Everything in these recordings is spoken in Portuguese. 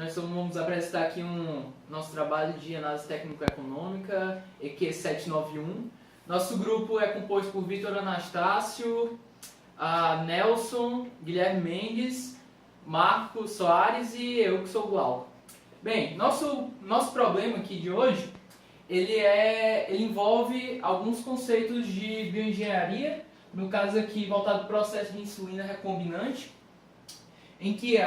nós vamos apresentar aqui nosso trabalho de análise técnico-econômica, EQ 791. Nosso grupo é composto por Vitor Anastácio, Nelson, Guilherme Mendes, Marco Soares e eu que sou o Glauco. Bem, nosso problema aqui de hoje, ele envolve alguns conceitos de bioengenharia, no caso aqui voltado ao processo de insulina recombinante, em que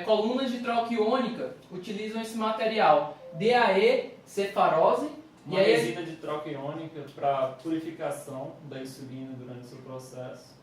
colunas de troca iônica utilizam esse material DAE-cefarose. Uma resina de troca iônica para purificação da insulina durante o seu processo,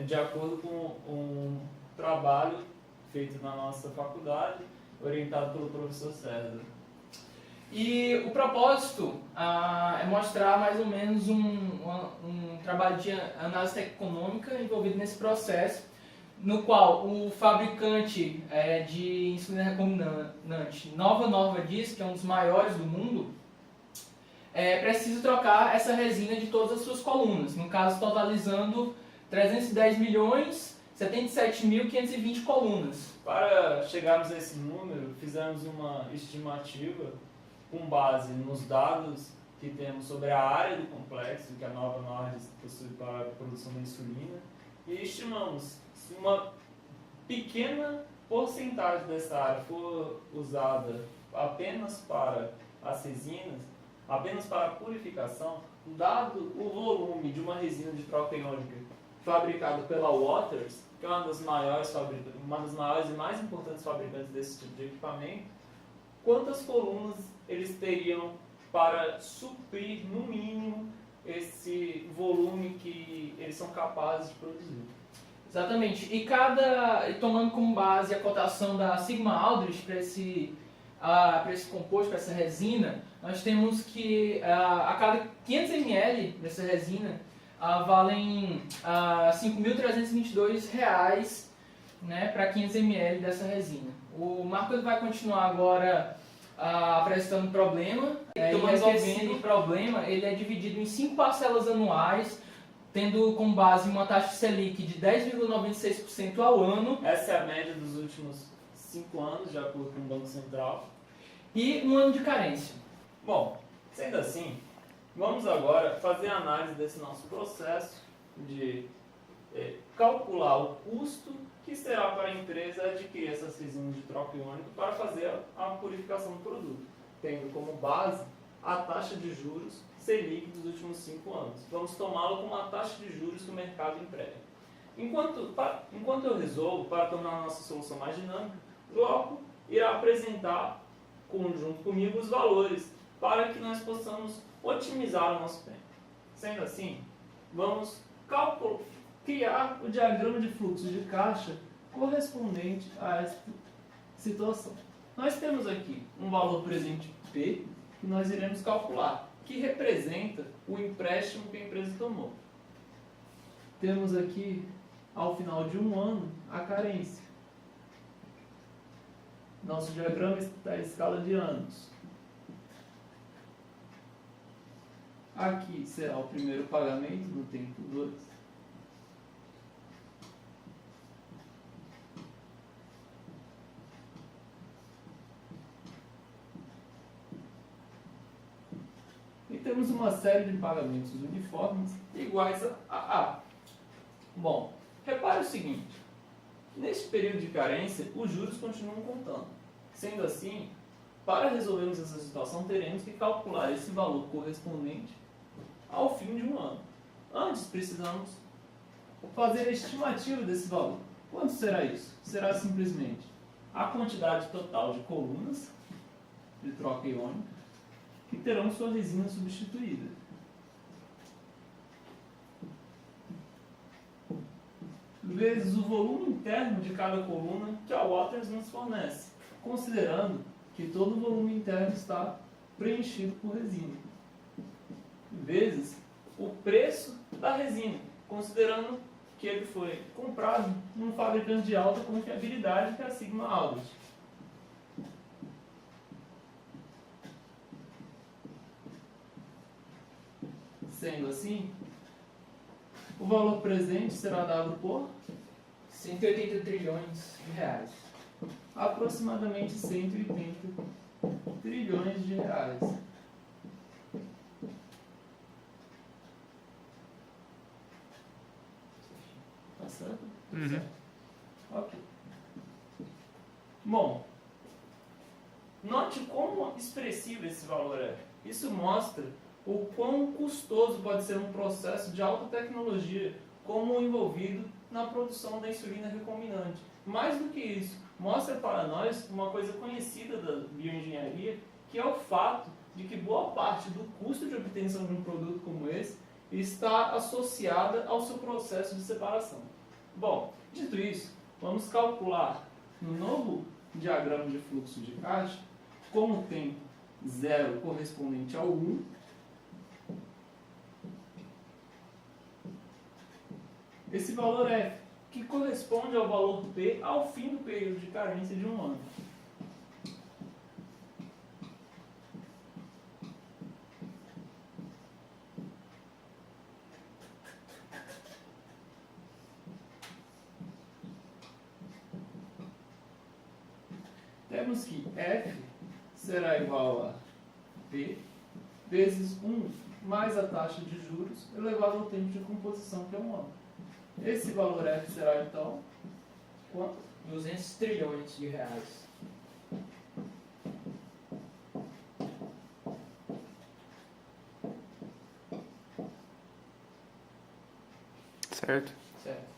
de acordo com um trabalho feito na nossa faculdade, orientado pelo professor César. E o propósito é mostrar mais ou menos um trabalho de análise econômica envolvido nesse processo, no qual o fabricante de insulina recombinante Nova Nordisk, que é um dos maiores do mundo, precisa trocar essa resina de todas as suas colunas, no caso totalizando 310.077.520 colunas. Para chegarmos a esse número, fizemos uma estimativa com base nos dados que temos sobre a área do complexo que a Nova Nordisk possui para a produção da insulina, e estimamos se uma pequena porcentagem dessa área for usada apenas para as resinas, apenas para a purificação, dado o volume de uma resina de troca iônica fabricada pela Waters, que é uma das maiores e mais importantes fabricantes desse tipo de equipamento, quantas colunas eles teriam para suprir, no mínimo, esse volume que eles são capazes de produzir. Exatamente. E tomando como base a cotação da Sigma Aldrich para esse composto, para essa resina, nós temos que a cada 500 ml dessa resina valem R$ 5.322, né, para 500 ml dessa resina. O Marco vai continuar agora apresentando o problema, e esse problema ele é dividido em 5 parcelas anuais, tendo como base uma taxa Selic de 10,96% ao ano. Essa é a média dos últimos 5 anos, de acordo com o Banco Central. E um ano de carência. Bom, sendo assim, vamos agora fazer a análise desse nosso processo de calcular o custo que será para a empresa adquirir essas resinas de troca iônica para fazer a purificação do produto, tendo como base a taxa de juros Selic dos últimos 5 anos. Vamos tomá-lo como a taxa de juros que o mercado emprega. Enquanto eu resolvo, para tornar a nossa solução mais dinâmica, o Glauco irá apresentar, junto comigo, os valores para que nós possamos otimizar o nosso tempo. Sendo assim, vamos criar o diagrama de fluxo de caixa correspondente a essa situação. Nós temos aqui um valor presente P, que nós iremos calcular, que representa o empréstimo que a empresa tomou. Temos aqui, ao final de um ano, a carência. Nosso diagrama está à escala de anos. Aqui será o primeiro pagamento no tempo 2. E temos uma série de pagamentos uniformes iguais a A. Bom, repare o seguinte: neste período de carência, os juros continuam contando. Sendo assim, para resolvermos essa situação, teremos que calcular esse valor correspondente ao fim de um ano. Antes, precisamos fazer a estimativa desse valor. Quanto será isso? Será simplesmente a quantidade total de colunas de troca iônica que terão sua resina substituída. Vezes o volume interno de cada coluna que a Waters nos fornece, considerando que todo o volume interno está preenchido por resina. Vezes o preço da resina, considerando que ele foi comprado num fabricante de alta confiabilidade, que é a Sigma Aldrich. Sendo assim, o valor presente será dado por 180 trilhões de reais. aproximadamente 180 trilhões de reais. Tá certo? Uhum. Ok. Bom, note como expressivo esse valor é. Isso mostra o quão custoso pode ser um processo de alta tecnologia como o envolvido na produção da insulina recombinante. Mais do que isso, mostra para nós uma coisa conhecida da bioengenharia, que é o fato de que boa parte do custo de obtenção de um produto como esse está associada ao seu processo de separação. Bom, dito isso, vamos calcular no novo diagrama de fluxo de caixa, como o tempo 0 correspondente ao 1, esse valor F, que corresponde ao valor P ao fim do período de carência de um ano. Temos que F será igual a P vezes 1 mais a taxa de juros elevado ao tempo de composição, que é um ano. Esse valor F será, então, quanto? 200 trilhões de reais. Certo. Certo.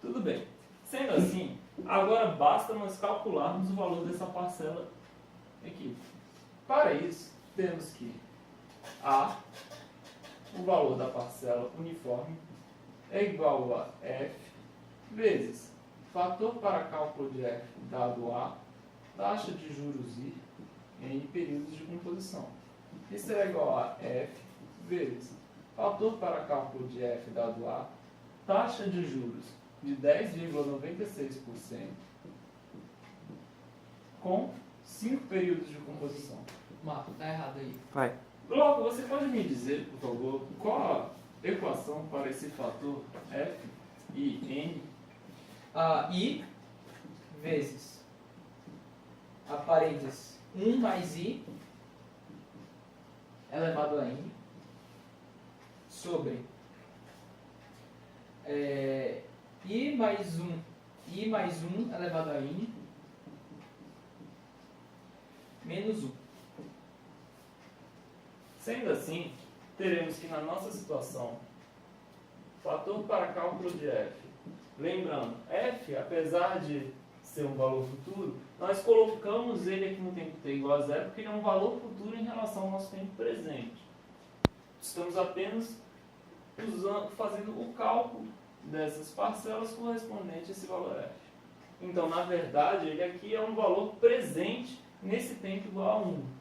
Tudo bem. Sendo assim, agora basta nós calcularmos o valor dessa parcela aqui. Para isso, temos que A, o valor da parcela uniforme, é igual a F vezes fator para cálculo de F dado A, taxa de juros I em períodos de composição. Isso será igual a F vezes fator para cálculo de F dado A, taxa de juros de 10,96% com 5 períodos de composição. Marco, tá errado aí. Vai. Logo, você pode me dizer, por favor, qual a equação para esse fator F e N? I vezes a parênteses 1 mais I elevado a N sobre I mais 1 elevado a N menos 1. Sendo assim, teremos que na nossa situação, fator para cálculo de F, lembrando, F, apesar de ser um valor futuro, nós colocamos ele aqui no tempo t igual a zero, porque ele é um valor futuro em relação ao nosso tempo presente. Estamos apenas fazendo o cálculo dessas parcelas correspondente a esse valor F. Então, na verdade, ele aqui é um valor presente nesse tempo igual a 1.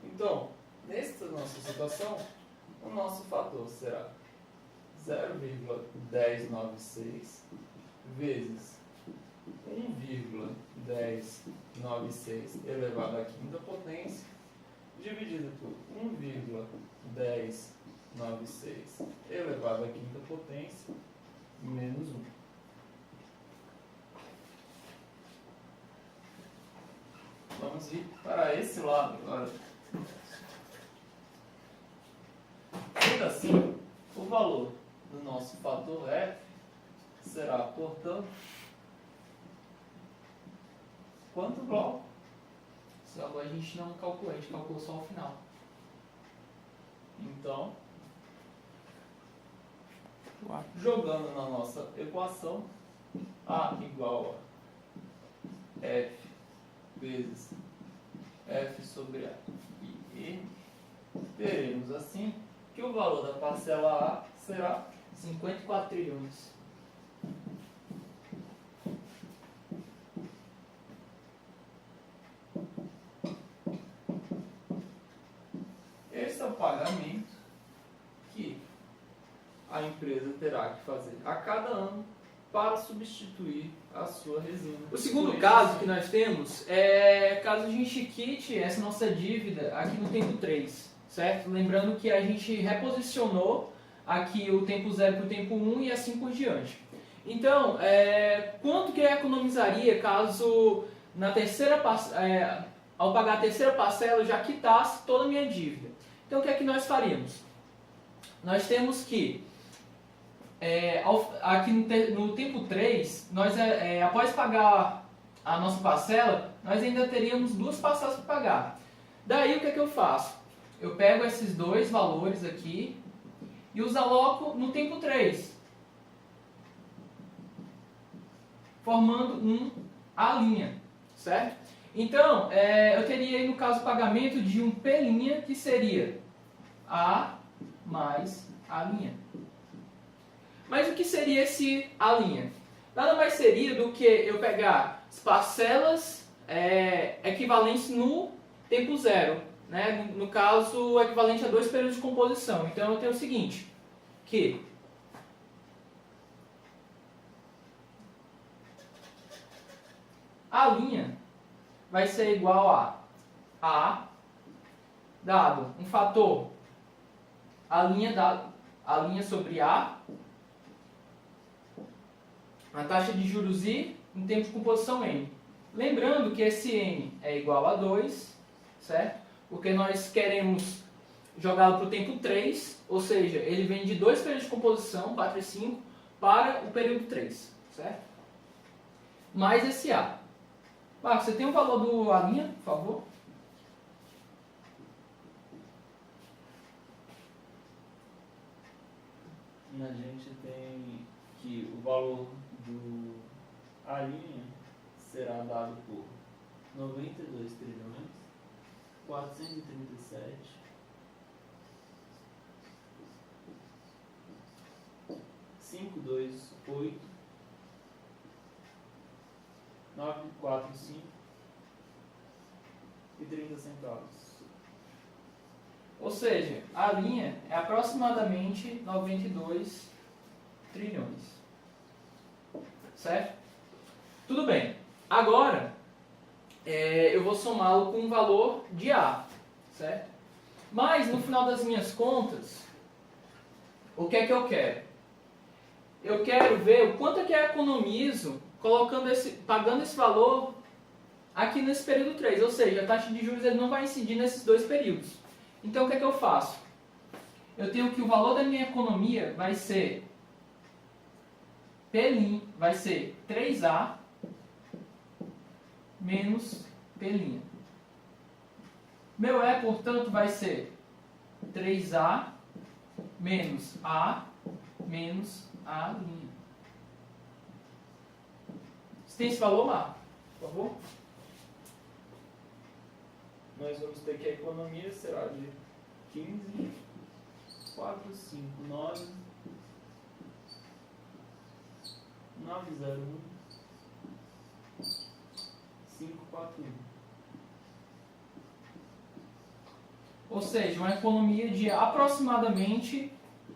Então, nesta nossa situação, o nosso fator será 0,1096 vezes 1,1096 elevado à quinta potência, dividido por 1,1096 elevado à quinta potência, menos 1. Vamos ir para esse lado agora. Sendo assim, o valor do nosso fator F será, portanto, quanto bloco? Só agora a gente não calculou, a gente calculou só o final. Então, jogando na nossa equação, A igual a F vezes F sobre A e N, teremos assim que o valor da parcela A será 54 trilhões. Esse é o pagamento que a empresa terá que fazer a cada ano para substituir a sua resina. O segundo Por caso isso, que nós temos é caso a gente quite essa nossa dívida aqui no tempo 3, certo? Lembrando que a gente reposicionou aqui o tempo 0 para o tempo 1 e assim por diante. Então, quanto que eu economizaria caso na terceira ao pagar a terceira parcela eu já quitasse toda a minha dívida? Então, o que é que nós faríamos? Nós temos que aqui no tempo 3, nós, após pagar a nossa parcela, nós ainda teríamos 2 parcelas para pagar. Daí o que é que eu faço? Eu pego esses dois valores aqui e os aloco no tempo 3, formando A', certo? Então, eu teria aí no caso o pagamento de um P', que seria A mais A'. Mas o que seria esse A'? Nada mais seria do que eu pegar as parcelas equivalentes no tempo 0. Né? No caso, equivalente a 2 períodos de composição. Então eu tenho o seguinte, que A' vai ser igual a dado um fator A' sobre A, a taxa de juros I em tempo de composição N. Lembrando que esse N é igual a 2, certo? Porque nós queremos jogá-lo para o tempo 3, ou seja, ele vem de 2 períodos de composição, 4 e 5, para o período 3, certo? Mais esse A. Marcos, você tem o valor do A', por favor? A gente tem que o valor do A' será dado por 92 trilhões, 437, 528, 945 e 30 centavos. Ou seja, a linha é aproximadamente 92 trilhões. Certo? Tudo bem. Agora, eu vou somá-lo com um valor de A. Certo? Mas, no final das minhas contas, o que é que eu quero? Eu quero ver o quanto é que eu economizo pagando esse valor aqui nesse período 3. Ou seja, a taxa de juros ele não vai incidir nesses 2 períodos. Então, o que é que eu faço? Eu tenho que o valor da minha economia vai ser vai ser 3A menos P'. Meu E, portanto, vai ser 3A menos A menos A'. Você tem esse valor, Marco? Por favor? Nós vamos ter que a economia será de 15, 4, 5, 9, 901, 541. Ou seja, uma economia de aproximadamente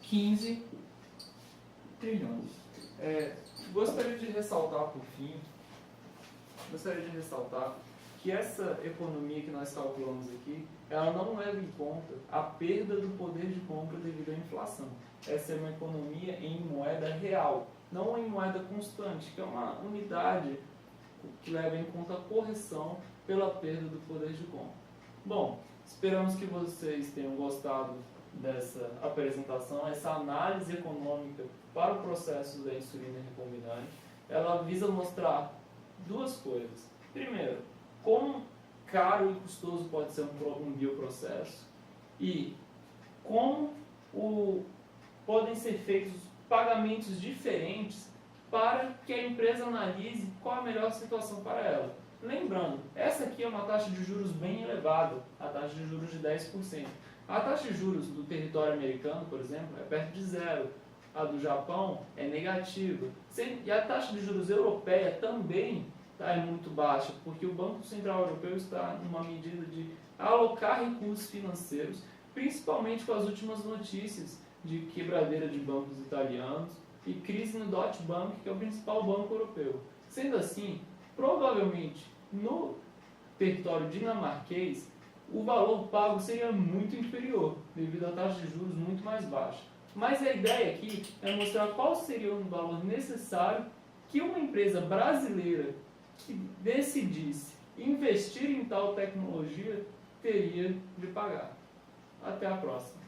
15 trilhões. Gostaria de ressaltar por fim, que essa economia que nós calculamos aqui, ela não leva em conta a perda do poder de compra devido à inflação. Essa é uma economia em moeda real, não em moeda constante, que é uma unidade que leva em conta a correção pela perda do poder de compra. Bom, esperamos que vocês tenham gostado dessa apresentação, essa análise econômica para o processo da insulina recombinante. Ela visa mostrar duas coisas. Primeiro, como caro e custoso pode ser um bioprocesso e como podem ser feitos pagamentos diferentes para que a empresa analise qual a melhor situação para ela. Lembrando, essa aqui é uma taxa de juros bem elevada, a taxa de juros de 10%. A taxa de juros do território americano, por exemplo, é perto de zero. A do Japão é negativa. E a taxa de juros europeia também é muito baixa, porque o Banco Central Europeu está numa medida de alocar recursos financeiros, principalmente com as últimas notícias de quebradeira de bancos italianos, e crise no Deutsche Bank, que é o principal banco europeu. Sendo assim, provavelmente no território dinamarquês, o valor pago seria muito inferior, devido à taxa de juros muito mais baixa. Mas a ideia aqui é mostrar qual seria o valor necessário que uma empresa brasileira que decidisse investir em tal tecnologia teria de pagar. Até a próxima.